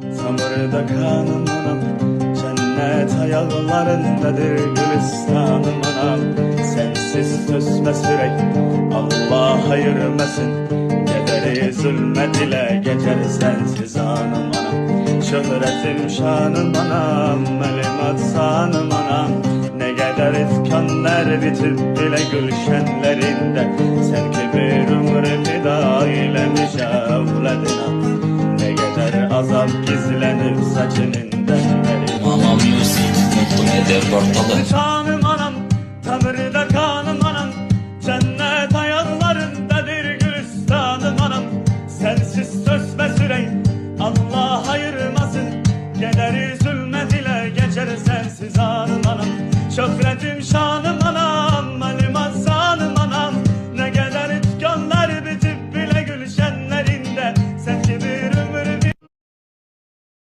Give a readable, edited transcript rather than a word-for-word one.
Samırda kanım anam, cennet ayaklarındadır gülistanım anam. Sensiz sözme sürek, Allah ayırmasın. Gederi zulmet ile geçer sensiz anım anam. Şöhretim şanım anam, elim atsanım anam. Ne kadar ifkanlar bitip bile gülşenlerinde. Sen ki bir ömrü fida eylemiş evladına. Ne kadar azap gizlenir saçının denleri. Mamam Yusuf, mutlu eder ortalığı.